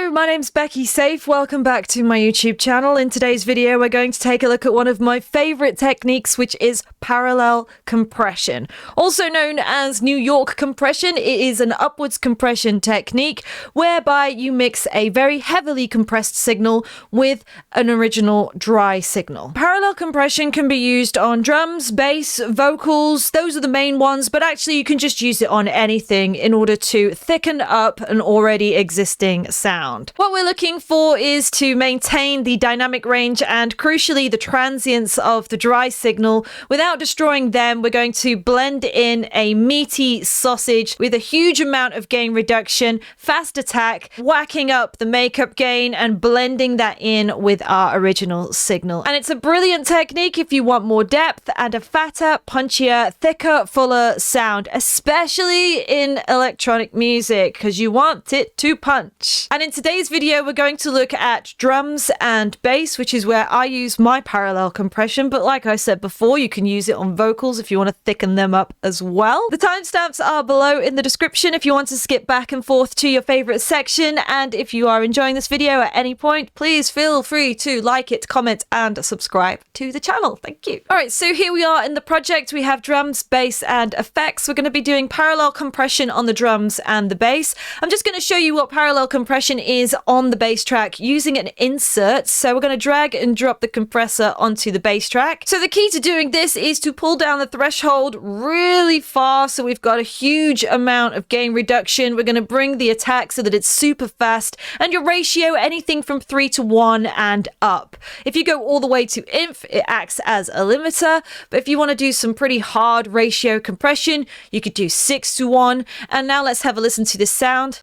Hello, my name's Becky Safe. Welcome back to my YouTube channel. In today's video, we're going to take a look at one of my favorite techniques, which is parallel compression. Also known as New York compression, it is an upwards compression technique whereby you mix a very heavily compressed signal with an original dry signal. Parallel compression can be used on drums, bass, vocals. Those are the main ones, but actually you can just use it on anything in order to thicken up an already existing sound. What we're looking for is to maintain the dynamic range and crucially the transients of the dry signal without destroying them. We're going to blend in a meaty sausage with a huge amount of gain reduction, fast attack, whacking up the makeup gain and blending that in with our original signal. And it's a brilliant technique if you want more depth and a fatter, punchier, thicker, fuller sound, especially in electronic music because you want it to punch. And in today's video, we're going to look at drums and bass, which is where I use my parallel compression. But like I said before, you can use it on vocals if you want to thicken them up as well. The timestamps are below in the description if you want to skip back and forth to your favorite section. And if you are enjoying this video at any point, please feel free to like it, comment, and subscribe to the channel. Thank you. All right, so here we are in the project. We have drums, bass, and effects. We're going to be doing parallel compression on the drums and the bass. I'm just going to show you what parallel compression is on the bass track using an insert. So we're going to drag and drop the compressor onto the bass track. So the key to doing this is to pull down the threshold really far so we've got a huge amount of gain reduction. We're going to bring the attack so that it's super fast and your ratio anything from 3:1 and up. If you go all the way to inf, it acts as a limiter, but if you want to do some pretty hard ratio compression, you could do 6:1. And now let's have a listen to this sound.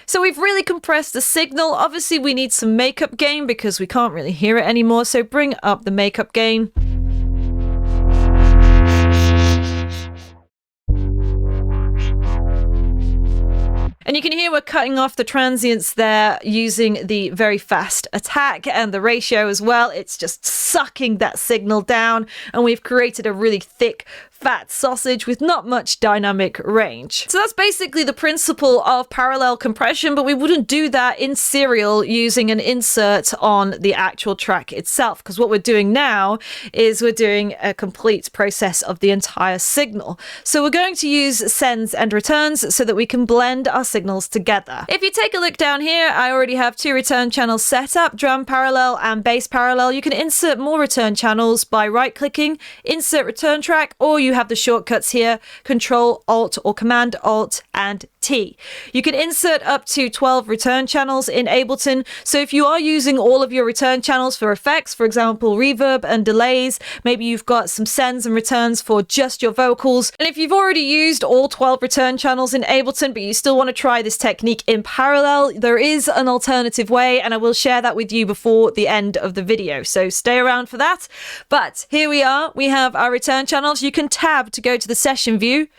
So we've really compressed the signal. Obviously we need some makeup gain because we can't really hear it anymore. So bring up the makeup gain. And you can hear we're cutting off the transients there using the very fast attack and the ratio as well. It's just sucking that signal down and we've created a really thick, fat sausage with not much dynamic range. So that's basically the principle of parallel compression, but we wouldn't do that in serial using an insert on the actual track itself, because what we're doing now is we're doing a complete process of the entire signal. So we're going to use sends and returns so that we can blend our signals together. If you take a look down here, I already have 2 return channels set up, drum parallel and bass parallel. You can insert more return channels by right-clicking, insert return track, or you have the shortcuts here, Control, Alt, or Command, Alt, and T. You can insert up to 12 return channels in Ableton. So if you are using all of your return channels for effects, for example, reverb and delays, maybe you've got some sends and returns for just your vocals. And if you've already used all 12 return channels in Ableton, but you still want to try this technique in parallel, there is an alternative way, and I will share that with you before the end of the video. So stay around for that. But here we are. We have our return channels. You can tab to go to the session view,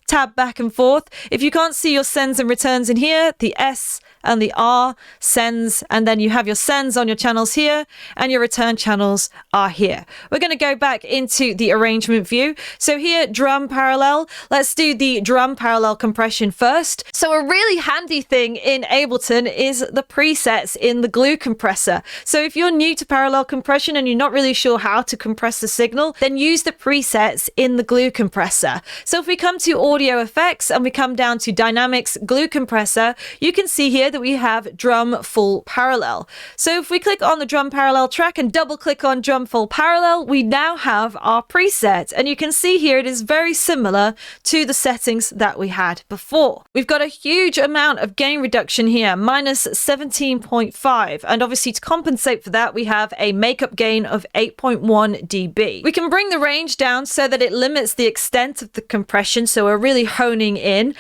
tab back and forth. If you can't see your sends and returns in here, the S and the R, sends, and then you have your sends on your channels here and your return channels are here. We're going to go back into the arrangement view. So here, drum parallel. Let's do the drum parallel compression first. So a really handy thing in Ableton is the presets in the glue compressor. So if you're new to parallel compression and you're not really sure how to compress the signal, then use the presets in the glue compressor. So if we come to audio effects and we come down to dynamics, glue compressor, you can see here that we have drum full parallel. So if we click on the drum parallel track and double click on drum full parallel, we now have our preset. And you can see here it is very similar to the settings that we had before. We've got a huge amount of gain reduction here, minus 17.5. And obviously to compensate for that, we have a makeup gain of 8.1 dB. We can bring the range down so that it limits the extent of the compression. So we're really honing in.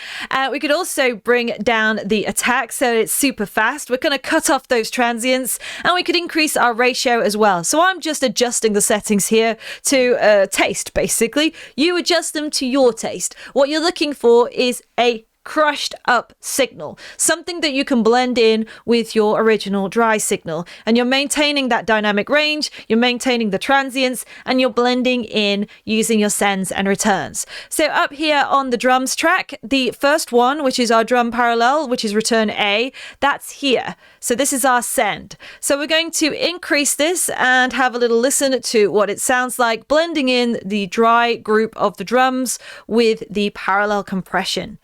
We could also bring down the attack so it's super fast. We're going to cut off those transients and we could increase our ratio as well. So I'm just adjusting the settings here to taste, basically. You adjust them to your taste. What you're looking for is a crushed up signal, something that you can blend in with your original dry signal. And you're maintaining that dynamic range, you're maintaining the transients, and you're blending in using your sends and returns. So up here on the drums track, the first one, which is our drum parallel, which is return A, that's here. So this is our send. So we're going to increase this and have a little listen to what it sounds like, blending in the dry group of the drums with the parallel compression.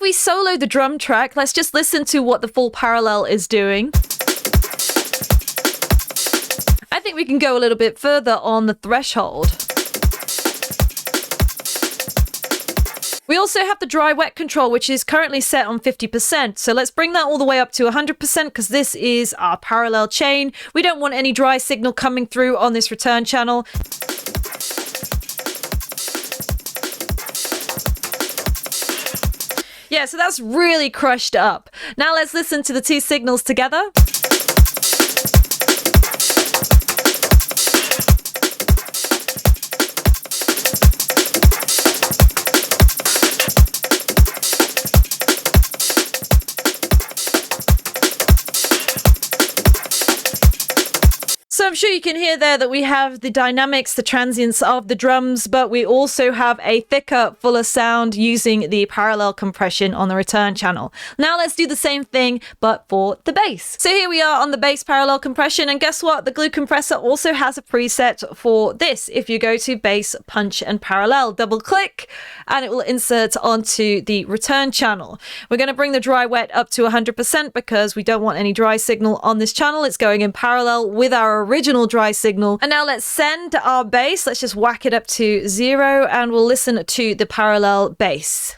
We solo the drum track, let's just listen to what the full parallel is doing. I think we can go a little bit further on the threshold. We also have the dry wet control, which is currently set on 50%. So let's bring that all the way up to 100% because this is our parallel chain. We don't want any dry signal coming through on this return channel. Yeah, so that's really crushed up. Now let's listen to the two signals together. So I'm sure you can hear there that we have the dynamics, the transients of the drums, but we also have a thicker, fuller sound using the parallel compression on the return channel. Now let's do the same thing, but for the bass. So here we are on the bass parallel compression, and guess what? The glue compressor also has a preset for this. If you go to bass, punch, and parallel, double click, and it will insert onto the return channel. We're going to bring the dry wet up to 100% because we don't want any dry signal on this channel. It's going in parallel with our original dry signal. And now let's send our bass. Let's just whack it up to 0 and we'll listen to the parallel bass.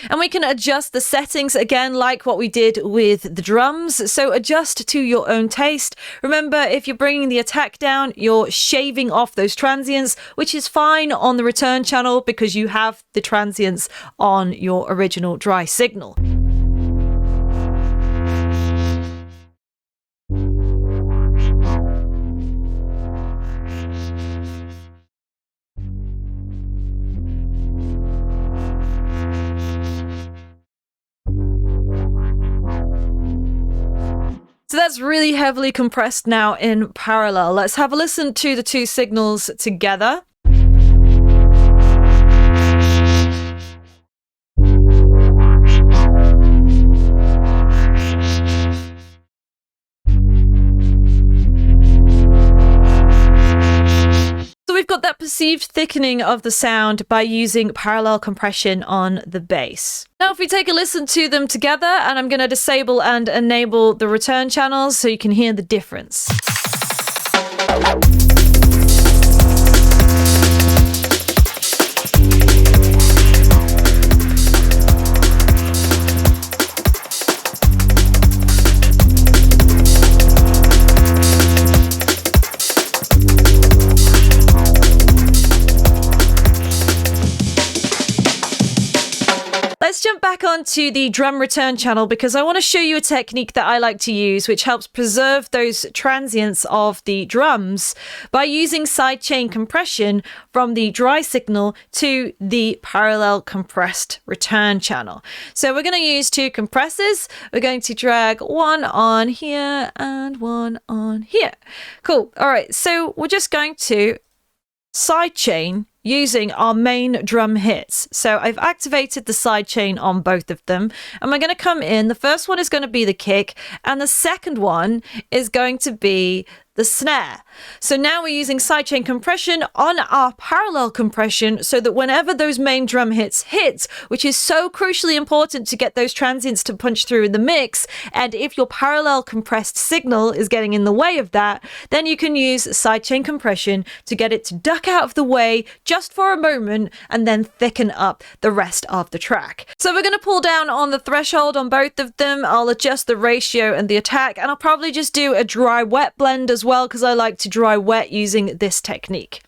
And we can adjust the settings again, like what we did with the drums. So adjust to your own taste. Remember, if you're bringing the attack down, you're shaving off those transients, which is fine on the return channel because you have the transients on your original dry signal. So that's really heavily compressed now in parallel. Let's have a listen to the two signals together. We've got that perceived thickening of the sound by using parallel compression on the bass. Now if we take a listen to them together, and I'm going to disable and enable the return channels so you can hear the difference. Let's jump back onto the drum return channel because I want to show you a technique that I like to use which helps preserve those transients of the drums by using sidechain compression from the dry signal to the parallel compressed return channel. So we're going to use two compressors. We're going to drag one on here and one on here. Cool. All right. So we're just going to sidechain using our main drum hits. So I've activated the sidechain on both of them, and we're going to come in. The first one is going to be the kick, and the second one is going to be the snare. So now we're using sidechain compression on our parallel compression so that whenever those main drum hits, which is so crucially important to get those transients to punch through in the mix, and if your parallel compressed signal is getting in the way of that, then you can use sidechain compression to get it to duck out of the way just for a moment and then thicken up the rest of the track. So we're going to pull down on the threshold on both of them. I'll adjust the ratio and the attack, and I'll probably just do a dry wet blend as well because I like to dry wet using this technique.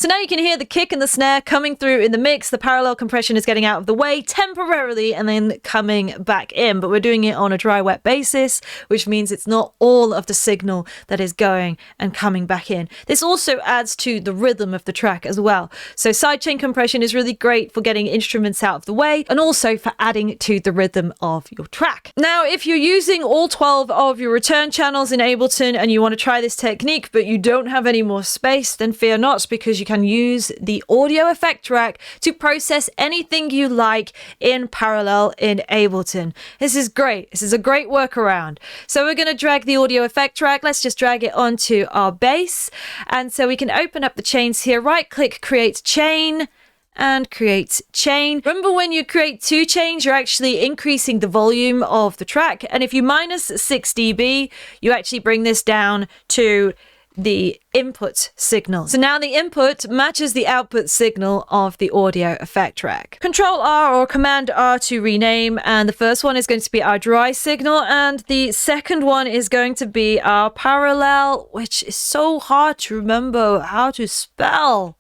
So now you can hear the kick and the snare coming through in the mix. The parallel compression is getting out of the way temporarily and then coming back in, but we're doing it on a dry wet basis, which means it's not all of the signal that is going and coming back in. This also adds to the rhythm of the track as well. So sidechain compression is really great for getting instruments out of the way and also for adding to the rhythm of your track. Now, if you're using all 12 of your return channels in Ableton and you want to try this technique, but you don't have any more space, then fear not, because you can use the audio effect track to process anything you like in parallel in Ableton. This is great. This is a great workaround. So we're going to drag the audio effect track. Let's just drag it onto our bass. And so we can open up the chains here, right click, create chain, and create chain. Remember, when you create two chains, you're actually increasing the volume of the track. And if you minus 6 dB, you actually bring this down to the input signal. So now the input matches the output signal of the audio effect track. Control R or Command R to rename, and the first one is going to be our dry signal, and the second one is going to be our parallel, which is so hard to remember how to spell.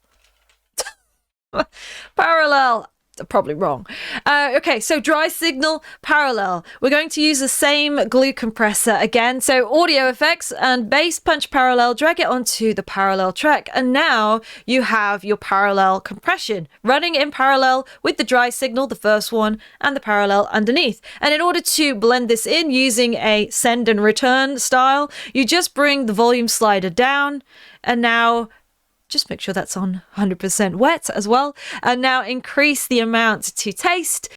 Parallel. Probably wrong. Okay, so dry signal, parallel. We're going to use the same glue compressor again. So audio effects and bass punch parallel, drag it onto the parallel track. And now you have your parallel compression running in parallel with the dry signal, the first one, and the parallel underneath. And in order to blend this in using a send and return style, you just bring the volume slider down, and now just make sure that's on 100% wet as well. And now increase the amount to taste.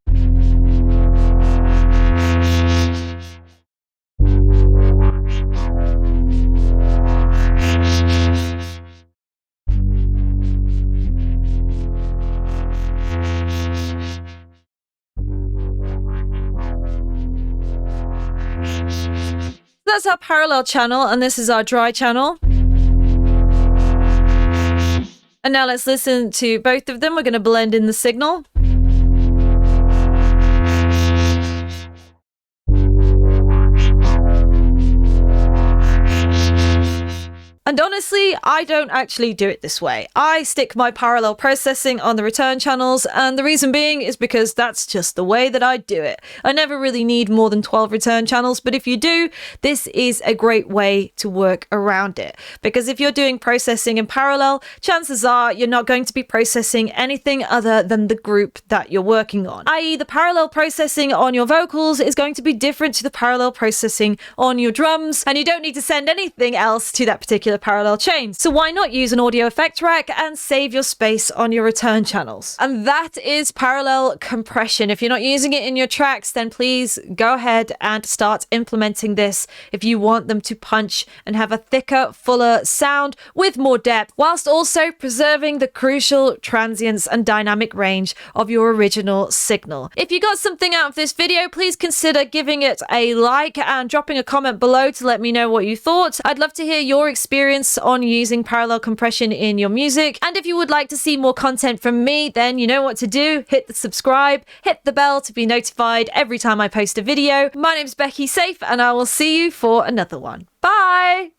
That's our parallel channel, and this is our dry channel. And now let's listen to both of them. We're going to blend in the signal. And honestly, I don't actually do it this way. I stick my parallel processing on the return channels, and the reason being is because that's just the way that I do it. I never really need more than 12 return channels, but if you do, this is a great way to work around it. Because if you're doing processing in parallel, chances are you're not going to be processing anything other than the group that you're working on. i.e. the parallel processing on your vocals is going to be different to the parallel processing on your drums, and you don't need to send anything else to that particular parallel chain. So why not use an audio effect rack and save your space on your return channels? And that is parallel compression. If you're not using it in your tracks, then please go ahead and start implementing this if you want them to punch and have a thicker, fuller sound with more depth, whilst also preserving the crucial transients and dynamic range of your original signal. If you got something out of this video, please consider giving it a like and dropping a comment below to let me know what you thought. I'd love to hear your experience on using parallel compression in your music. And if you would like to see more content from me, then you know what to do. Hit the subscribe, hit the bell to be notified every time I post a video. My name's Becky Safe, and I will see you for another one. Bye!